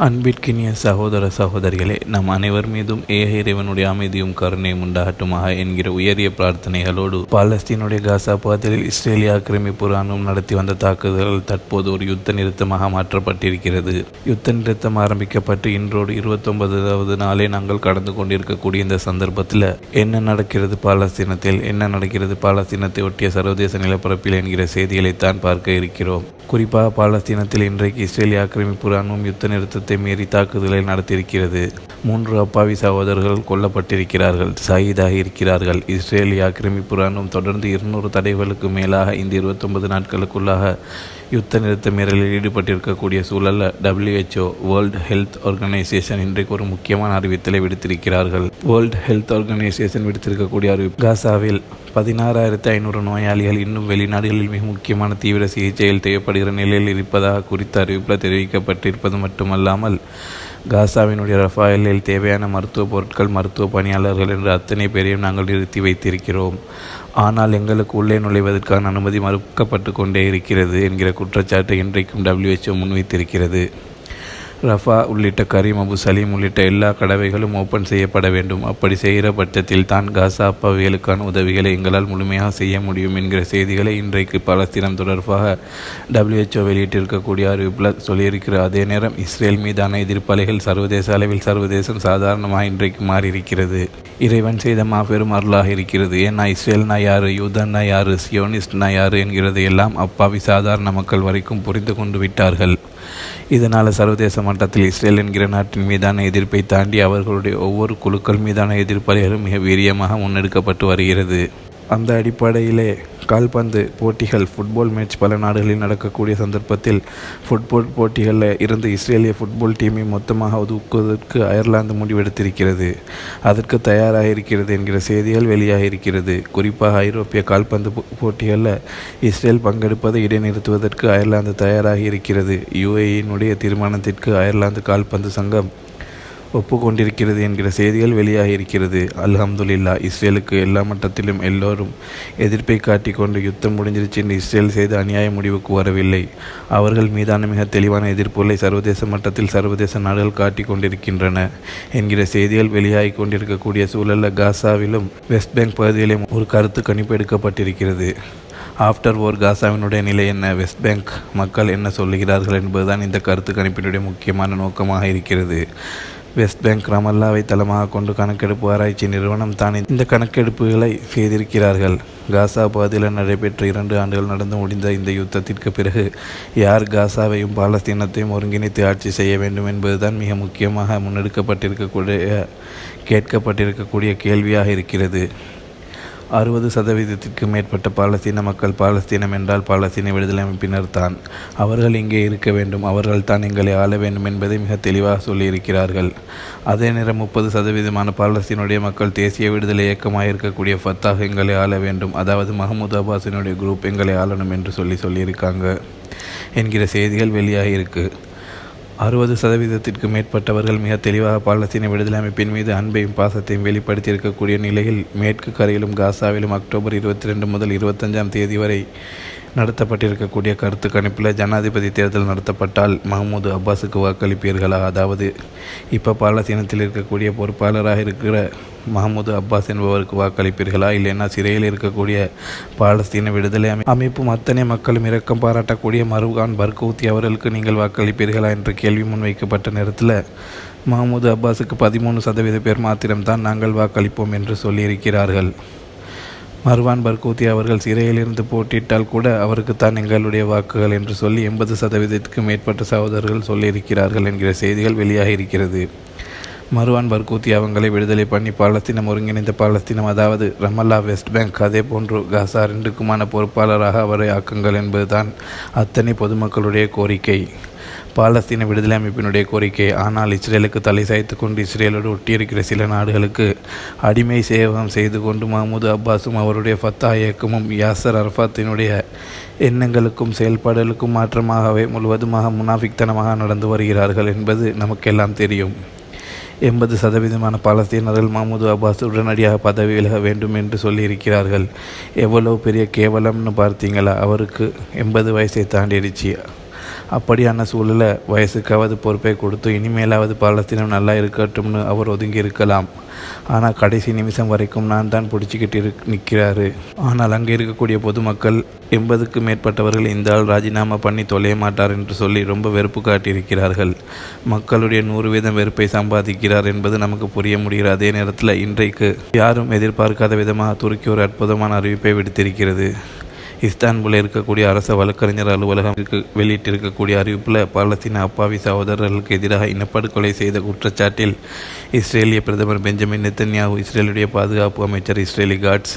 அன்பிற்கினிய சகோதர சகோதரிகளே, நம் அனைவர் மீதும் ஏக இறைவனுடைய அமைதியும் கருணையும் உண்டாகட்டுமாக என்கிற உயரிய பிரார்த்தனைகளோடு பாலஸ்தீனுடைய காசா பகுதியில் இஸ்ரேலிய ஆக்கிரமிப்பு இராணுவம் நடத்தி வந்த தாக்குதல்கள் தற்போது ஒரு யுத்த நிறுத்தமாக மாற்றப்பட்டிருக்கிறது. யுத்த நிறுத்தம் ஆரம்பிக்கப்பட்டு இன்றோடு 29வது நாளே நாங்கள் கடந்து கொண்டிருக்கக்கூடிய இந்த சந்தர்ப்பத்தில் என்ன நடக்கிறது பாலஸ்தீனத்தில், என்ன நடக்கிறது பாலஸ்தீனத்தை ஒட்டிய சர்வதேச நிலப்பரப்பில் என்கிற செய்திகளைத்தான் பார்க்க இருக்கிறோம். குறிப்பாக பாலஸ்தீனத்தில் இன்றைக்கு இஸ்ரேலிய ஆக்கிரமிப்பு இராணுவம் யுத்த நிறுத்தத்தை மீறி தாக்குதலை நடத்தியிருக்கிறது. 3 அப்பாவி சகோதரர்கள் கொல்லப்பட்டிருக்கிறார்கள், ஷஹீதாகி இருக்கிறார்கள். இஸ்ரேலிய ஆக்கிரமிப்பு இராணுவம் தொடர்ந்து 200 தடைகளுக்கு மேலாக இந்த 29 நாட்களுக்குள்ளாக யுத்த நிறுத்த மீறலில் ஈடுபட்டிருக்கக்கூடிய சூழலில் WHO வேர்ல்டு ஹெல்த் ஆர்கனைசேஷன் இன்றைக்கு ஒரு முக்கியமான அறிவித்தலை விடுத்திருக்கிறார்கள். வேர்ல்டு ஹெல்த் ஆர்கனைசேஷன் விடுத்திருக்கக்கூடிய அறிவிப்பு, காசாவில் 16,500 நோயாளிகள் இன்னும் வெளிநாடுகளில் மிக முக்கியமான தீவிர சிகிச்சையில் தேவைப்படுகிற நிலையில் இருப்பதாக குறித்த அறிவிப்பில் தெரிவிக்கப்பட்டிருப்பது மட்டுமல்லாமல், காசாவினுடைய ரஃபாயலில் தேவையான மருத்துவ பொருட்கள், மருத்துவ பணியாளர்கள் என்று அத்தனை பேரையும் நாங்கள் நிறுத்தி வைத்திருக்கிறோம். ஆனால் எங்களுக்கு உள்ளே நுழைவதற்கான அனுமதி மறுக்கப்பட்டு கொண்டே இருக்கிறது என்கிற குற்றச்சாட்டை இன்றைக்கும் WHO முன்வைத்திருக்கிறது. ரஃபா உள்ளிட்ட கரீம், அபு சலீம் உள்ளிட்ட எல்லா கடவைகளும் ஓப்பன் செய்யப்பட வேண்டும். அப்படி செய்கிற பட்சத்தில் தான் காசா அப்பாவிகளுக்கான உதவிகளை எங்களால் முழுமையாக செய்ய முடியும் என்கிற செய்திகளை இன்றைக்கு பாலஸ்தீனம் தொடர்பாக WHO வெளியிட்டிருக்கக்கூடிய அறிவிப்பில் சொல்லியிருக்கிற அதே நேரம் இஸ்ரேல் மீதான எதிர்ப்பலைகள் சர்வதேச அளவில் சர்வதேசம் சாதாரணமாக இன்றைக்கு மாறியிருக்கிறது. இறைவன் செய்த மாபெரும் அருளாக இருக்கிறது. ஏன்னா இஸ்ரேல்னா யாரு, யூதன்னா யாரு, சியோனிஸ்ட்னா யாரு என்கிறது எல்லாம் அப்பாவி சாதாரண மக்கள் வரைக்கும் புரிந்து கொண்டு விட்டார்கள். இதனால் சர்வதேச மட்டத்தில் இஸ்ரேல் என்கிற நாட்டின் மீதான எதிர்ப்பை தாண்டி அவர்களுடைய ஒவ்வொரு குழுக்கள் மீதான எதிர்ப்பலைகளும் மிக வீரியமாக முன்னெடுக்கப்பட்டு வருகிறது. அந்த அடிப்படையிலே கால்பந்து போட்டிகள், ஃபுட்பால் மேட்ச் பல நாடுகளில் நடக்கக்கூடிய சந்தர்ப்பத்தில் ஃபுட்பால் போட்டிகளில் இருந்து இஸ்ரேலிய ஃபுட்பால் டீமை மொத்தமாக ஒதுக்குவதற்கு அயர்லாந்து முடிவெடுத்திருக்கிறது. அதற்கு தயாராக இருக்கிறது என்கிற செய்திகள் வெளியாக இருக்கிறது. குறிப்பாக ஐரோப்பிய கால்பந்து போட்டிகளில் இஸ்ரேல் பங்கெடுப்பதை இடைநிறுத்துவதற்கு அயர்லாந்து தயாராகி இருக்கிறது. UAE-னுடைய தீர்மானத்திற்கு அயர்லாந்து கால்பந்து சங்கம் ஒப்புக்கொண்டிருக்கிறது என்கிற செய்திகள் வெளியாக இருக்கிறது. அல்ஹம்துலில்லாஹ், இஸ்ரேலுக்கு எல்லா மட்டத்திலும் எல்லோரும் எதிர்ப்பை காட்டிக்கொண்டு யுத்தம் முடிஞ்சிருச்சு என்று இஸ்ரேல் செய்த அநியாய முடிவுக்கு வரவில்லை. அவர்கள் மீதான மிக தெளிவான எதிர்ப்புகளை சர்வதேச மட்டத்தில் சர்வதேச நாடுகள் காட்டி கொண்டிருக்கின்றன என்கிற செய்திகள் வெளியாகி கொண்டிருக்கக்கூடிய சூழலில் காசாவிலும் வெஸ்ட் பேங்க் பகுதியிலும் ஒரு கருத்து கணிப்பு எடுக்கப்பட்டிருக்கிறது. ஆஃப்டர் வார் காசாவினுடைய நிலை என்ன, வெஸ்ட் பேங்க் மக்கள் என்ன சொல்லுகிறார்கள் என்பதுதான் இந்த கருத்து கணிப்பினுடைய முக்கியமான நோக்கமாக இருக்கிறது. வெஸ்ட் பேங்க் ரமல்லாவை தளமாக கொண்டு கணக்கெடுப்பு ஆராய்ச்சி நிறுவனம் தான் இந்த கணக்கெடுப்புகளை செய்திருக்கிறார்கள். காசா பகுதியில் நடைபெற்ற 2 ஆண்டுகள் நடந்து முடிந்த இந்த யுத்தத்திற்கு பிறகு யார் காசாவையும் பாலஸ்தீனத்தையும் ஒருங்கிணைத்து ஆட்சி செய்ய வேண்டும் என்பதுதான் மிக முக்கியமாக கேட்கப்பட்டிருக்கக்கூடிய கேள்வியாக இருக்கிறது. 60% மேற்பட்ட பாலஸ்தீன மக்கள் பாலஸ்தீனம் என்றால் பாலஸ்தீன விடுதலை அமைப்பினர் தான், அவர்கள் இங்கே இருக்க வேண்டும், அவர்கள் தான் எங்களை ஆள வேண்டும் என்பதை மிக தெளிவாக சொல்லியிருக்கிறார்கள். அதே நேரம் 30% பாலஸ்தீனுடைய மக்கள் தேசிய விடுதலை இயக்கமாக இருக்கக்கூடிய ஃபத்தாஹ் எங்களை ஆள வேண்டும், அதாவது மஹமூத் அப்பாஸினுடைய குரூப் எங்களை ஆளணும் என்று சொல்லியிருக்காங்க என்கிற செய்திகள் வெளியாக இருக்குது. 60% மேற்பட்டவர்கள் மிக தெளிவாக பாலஸ்தீன விடுதலை அமைப்பின் மீது அன்பையும் பாசத்தையும் வெளிப்படுத்தியிருக்கக்கூடிய நிலையில் மேற்கு கரையிலும் காசாவிலும் அக்டோபர் 22 முதல் 25ஆம் தேதி வரை நடத்தப்பட்டிருக்கக்கூடிய கருத்து கணிப்பில் ஜனாதிபதி தேர்தல் நடத்தப்பட்டால் மஹமூத் அப்பாஸுக்கு வாக்களிப்பீர்களா, அதாவது இப்போ பாலஸ்தீனத்தில் இருக்கக்கூடிய பொறுப்பாளராக இருக்கிற மஹமூத் அப்பாஸ் என்பவருக்கு வாக்களிப்பீர்களா, இல்லைன்னா சிறையில் இருக்கக்கூடிய பாலஸ்தீன விடுதலை அமைப்பும் அத்தனை மக்களும் இரக்கம் பாராட்டக்கூடிய மர்வான் பர்கூத்தி அவர்களுக்கு நீங்கள் வாக்களிப்பீர்களா என்ற கேள்வி முன்வைக்கப்பட்ட நேரத்தில் மஹமூத் அப்பாஸுக்கு 13% பேர் மாத்திரம்தான் நாங்கள் வாக்களிப்போம் என்று சொல்லியிருக்கிறார்கள். மர்வான் பர்கூத்தி அவர்கள் சிறையிலிருந்து போட்டியிட்டால் கூட அவருக்கு தான் எங்களுடைய வாக்குகள் என்று சொல்லி 80%க்கு மேற்பட்ட சகோதரர்கள் சொல்லியிருக்கிறார்கள் என்கிற செய்திகள் வெளியாக இருக்கிறது. மர்வான் பர்கூத்தி அவங்களை விடுதலை பண்ணி பாலஸ்தீனம் ஒருங்கிணைந்த பாலஸ்தீனம், அதாவது ரமல்லா, வெஸ்ட் பேங்க், அதே போன்று காசா 2க்குமான பொறுப்பாளராக அவரை ஆக்குங்கள் என்பதுதான் அத்தனை பொதுமக்களுடைய கோரிக்கை, பாலஸ்தீன விடுதலை அமைப்பினுடைய கோரிக்கை. ஆனால் இஸ்ரேலுக்கு தலை சாய்த்து கொண்டு இஸ்ரேலோடு ஒட்டியிருக்கிற சில நாடுகளுக்கு அடிமை சேவகம் செய்து கொண்டு மஹமூத் அப்பாஸும் அவருடைய ஃபத்தாஹ் இயக்கமும் யாசர் அரஃபாத்தினுடைய எண்ணங்களுக்கும் செயல்பாடுகளுக்கும் மாற்றமாகவே முழுவதுமாக முனாஃபிக்தனமாக நடந்து வருகிறார்கள் என்பது நமக்கெல்லாம் தெரியும். 80% பாலஸ்தீனர்கள் மஹமூத் அப்பாஸ் உடனடியாக பதவி விலக வேண்டும் என்று சொல்லியிருக்கிறார்கள். எவ்வளவு பெரிய கேவலம்னு பார்த்தீங்களா, அவருக்கு 80 வயசை தாண்டிடுச்சு. அப்படியான சூழலை வயசுக்காவது பொறுப்பை கொடுத்து இனிமேலாவது பாலஸ்தீனம் நல்லா இருக்கட்டும்னு அவர் ஒதுங்கி இருக்கலாம். ஆனால் கடைசி நிமிஷம் வரைக்கும் நான் தான் பிடிச்சிக்கிட்டு நிற்கிறாரு. ஆனால் அங்கே இருக்கக்கூடிய பொதுமக்கள் 80க்கும் மேற்பட்டவர்கள் இந்த ஆள் ராஜினாமா பண்ணி தொலைய மாட்டார் என்று சொல்லி ரொம்ப வெறுப்பு காட்டியிருக்கிறார்கள். மக்களுடைய 100% வெறுப்பை சம்பாதிக்கிறார் என்பது நமக்கு புரிய முடிகிற அதே நேரத்தில் இன்றைக்கு யாரும் எதிர்பார்க்காத விதமாக துருக்கி ஒரு அற்புதமான அறிவிப்பை விடுத்திருக்கிறது. இஸ்தான்புல்லில் இருக்கக்கூடிய அரச வழக்கறிஞர் அலுவலகம் வெளியிட்டிருக்கக்கூடிய அறிவிப்பில் பாலஸ்தீன அப்பாவி சகோதரர்களுக்கு எதிராக இனப்படுகொலை செய்த குற்றச்சாட்டில் இஸ்ரேலிய பிரதமர் பெஞ்சமின் நெத்தன்யாஹூ, இஸ்ரேலுடைய பாதுகாப்பு அமைச்சர் இஸ்ரேலி காட்ஸ்,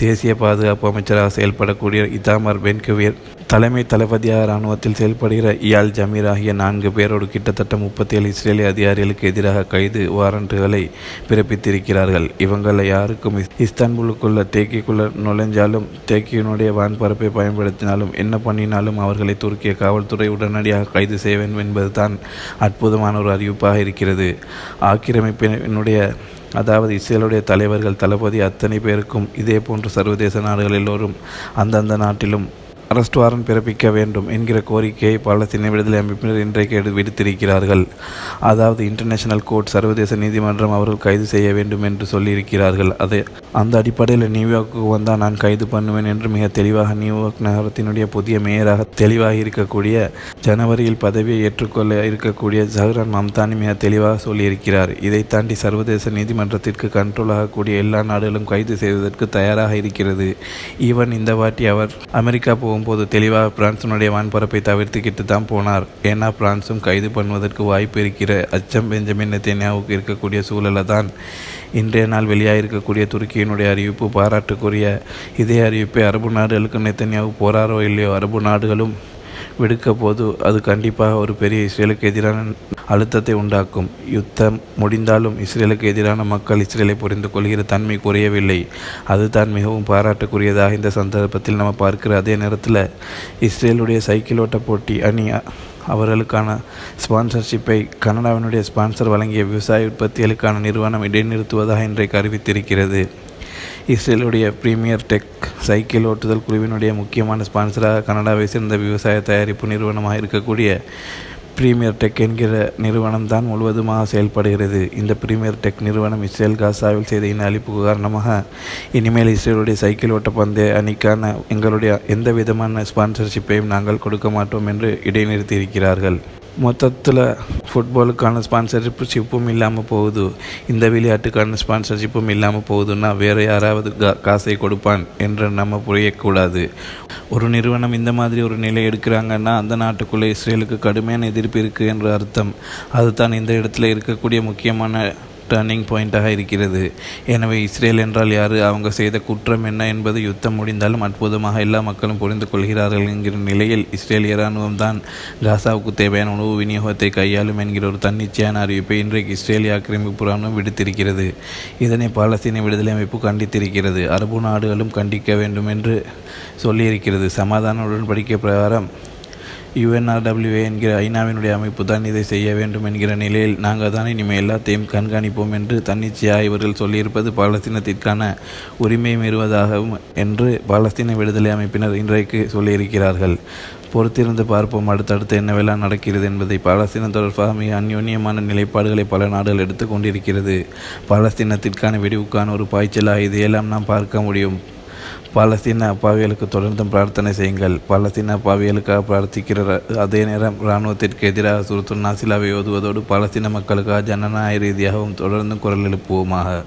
தேசிய பாதுகாப்பு அமைச்சராக செயல்படக்கூடிய இத்தாமர் பென்கவிர், தலைமை தளபதியாக இராணுவத்தில் செயல்படுகிற இயால் ஜமீர் ஆகிய 4 பேரோடு கிட்டத்தட்ட 37 இஸ்ரேலிய அதிகாரிகளுக்கு எதிராக கைது வாரண்டுகளை பிறப்பித்திருக்கிறார்கள். இவங்களை யாருக்கும் இஸ்தான்புல்லுக்குள்ள தேக்கிக்குள்ள நுழைஞ்சாலும், தேக்கியினுடைய வான்பரப்பை பயன்படுத்தினாலும், என்ன பண்ணினாலும் அவர்களை துருக்கிய காவல்துறை உடனடியாக கைது செய்ய வேண்டும் என்பதுதான் அற்புதமான ஒரு அறிவிப்பாக இருக்கிறது. ஆக்கிரமிப்பினுடைய அதாவது இஸ்ரேலுடைய தலைவர்கள், தளபதி அத்தனை பேருக்கும் இதே போன்று சர்வதேச நாடுகள் எல்லோரும் அந்தந்த நாட்டிலும் அரெஸ்ட் வாரண்ட் பிறப்பிக்க வேண்டும் என்கிற கோரிக்கையை பாலஸ்தீன விடுதலை அமைப்பினர் இன்றைக்கு விடுத்திருக்கிறார்கள். அதாவது இன்டர்நேஷனல் கோர்ட், சர்வதேச நீதிமன்றம் அவர்கள் கைது செய்ய வேண்டும் என்று சொல்லியிருக்கிறார்கள். அந்த அடிப்படையில் நியூயார்க்குக்கு வந்தால் நான் கைது பண்ணுவேன் என்று மிக தெளிவாக நியூயார்க் நகரத்தினுடைய புதிய மேயராக தெளிவாக இருக்கக்கூடிய, ஜனவரியில் பதவியை ஏற்றுக்கொள்ள இருக்கக்கூடிய ஜஹ்ரான் மம்தானி மிக தெளிவாக சொல்லியிருக்கிறார். இதை தாண்டி சர்வதேச நீதிமன்றத்திற்கு கண்ட்ரோல் ஆகக்கூடிய எல்லா நாடுகளும் கைது செய்வதற்கு தயாராக இருக்கிறது. ஈவன் இந்த வாட்டி அவர் அமெரிக்கா போகும்போது தெளிவாக பிரான்சினுடைய வான்பரப்பை தவிர்த்துக்கிட்டு தான் போனார். ஏன்னா பிரான்சும் கைது பண்ணுவதற்கு வாய்ப்பு இருக்கிற அச்சம் பெஞ்சமின் நெத்தன்யாஹூவுக்கு இருக்கக்கூடிய சூழலில் தான் இன்றைய நாள் வெளியாகிருக்கக்கூடிய துருக்கியினுடைய அறிவிப்பு பாராட்டுக்குரிய. இதே அறிவிப்பை அரபு நாடுகளுக்கு நெத்தன்யாஹூ போறாரோ இல்லையோ, அரபு நாடுகளும் விடுக்க போது அது கண்டிப்பாக ஒரு பெரிய இஸ்ரேலுக்கு எதிரான அழுத்தத்தை உண்டாக்கும். யுத்தம் முடிந்தாலும் இஸ்ரேலுக்கு எதிரான மக்கள் இஸ்ரேலை புரிந்து கொள்கிற தன்மை குறையவில்லை. அதுதான் மிகவும் பாராட்டுக்குரியதாக இந்த சந்தர்ப்பத்தில் நம்ம பார்க்கிற அதே நேரத்தில் இஸ்ரேலுடைய சைக்கிள் ஓட்ட போட்டி அணி அவர்களுக்கான ஸ்பான்சர்ஷிப்பை கனடாவினுடைய ஸ்பான்சர் வழங்கிய விவசாய உற்பத்திகளுக்கான நிறுவனம் இடைநிறுத்துவதாக இன்றைக்கு அறிவித்திருக்கிறது. இஸ்ரேலுடைய பிரீமியர் டெக் சைக்கிள் ஓட்டுதல் குழுவினுடைய முக்கியமான ஸ்பான்சராக கனடாவை சேர்ந்த விவசாய தயாரிப்பு நிறுவனமாக இருக்கக்கூடிய பிரீமியர் டெக் என்கிற நிறுவனம் தான் முழுவதுமாக செயல்படுகிறது. இந்த பிரீமியர் டெக் நிறுவனம் இஸ்ரேல் காசாவில் செய்த இன அழிப்புக்கு காரணமாக இனிமேல் இஸ்ரேலுடைய சைக்கிள் ஓட்ட பந்தய அணிக்கான எங்களுடைய எந்த விதமான ஸ்பான்சர்ஷிப்பையும் நாங்கள் கொடுக்க மாட்டோம் என்று இடைநிறுத்தியிருக்கிறார்கள். மொத்தத்தில் ஃபுட்பாலுக்கான ஸ்பான்சர்ஷிப்பும் இல்லாமல் போகுது, இந்த விளையாட்டுக்கான ஸ்பான்சர்ஷிப்பும் இல்லாமல் போகுதுன்னா வேறு யாராவது காசை கொடுப்பான் என்று நம்ம புரியக்கூடாது. ஒரு நிறுவனம் இந்த மாதிரி ஒரு நிலை எடுக்கிறாங்கன்னா அந்த நாட்டுக்குள்ளே இஸ்ரேலுக்கு கடுமையான எதிர்ப்பு இருக்குது என்று அர்த்தம். அதுதான் இந்த இடத்துல இருக்கக்கூடிய முக்கியமான டர்னிங் பாயிண்ட்டாக இருக்கிறது. எனவே இஸ்ரேல் என்றால் யார், அவங்க செய்த குற்றம் என்ன என்பது யுத்தம் முடிந்தாலும் அற்புதமாக எல்லா மக்களும் புரிந்து கொள்கிறார்கள் என்கிற நிலையில் இஸ்ரேலிய இராணுவம் தான் காசாவுக்கு தேவையான உணவு விநியோகத்தை கையாளும் என்கிற ஒரு தன்னிச்சையான அறிவிப்பை இன்றைக்கு இஸ்ரேலிய ஆக்கிரமிப்பு இராணுவம் விடுத்திருக்கிறது. இதனை பாலஸ்தீன விடுதலை அமைப்பு கண்டித்திருக்கிறது. அரபு நாடுகளும் கண்டிக்க வேண்டும் என்று சொல்லியிருக்கிறது. சமாதான உடன்படிக்கை பிரகாரம் UNRWA என்கிற ஐநாவினுடைய அமைப்பு தான் இதை செய்ய வேண்டும் என்கிற நிலையில் நாங்கள் தான் இனிமேல் எல்லாத்தையும் கண்காணிப்போம் என்று தன்னிச்சையாக இவர்கள் சொல்லியிருப்பது பாலஸ்தீனத்திற்கான உரிமை மீறுவதாகவும் என்று பாலஸ்தீன விடுதலை அமைப்பினர் இன்றைக்கு சொல்லியிருக்கிறார்கள். பொறுத்திருந்து பார்ப்போம் அடுத்தடுத்து என்னவெல்லாம் நடக்கிறது என்பதை. பாலஸ்தீனம் தொடர்பாக மிக அந்யோன்யமான நிலைப்பாடுகளை பல நாடுகள் எடுத்து கொண்டிருக்கிறது. பாலஸ்தீனத்திற்கான விடிவுக்கான ஒரு பாய்ச்சலாக இதையெல்லாம் நாம் பார்க்க முடியும். பாலஸ்தீன அப்பாவிகளுக்கு தொடர்ந்தும் பிரார்த்தனை செய்யுங்கள். பாலஸ்தீன அப்பாவிகளுக்காக பிரார்த்திக்கிற அதே நேரம் இராணுவத்திற்கு எதிராக சுருத்துன் நாசிலாவை ஓதுவதோடு பாலஸ்தீன மக்களுக்காக ஜனநாயக ரீதியாகவும் தொடர்ந்தும் குரல் எழுப்புவோமாக.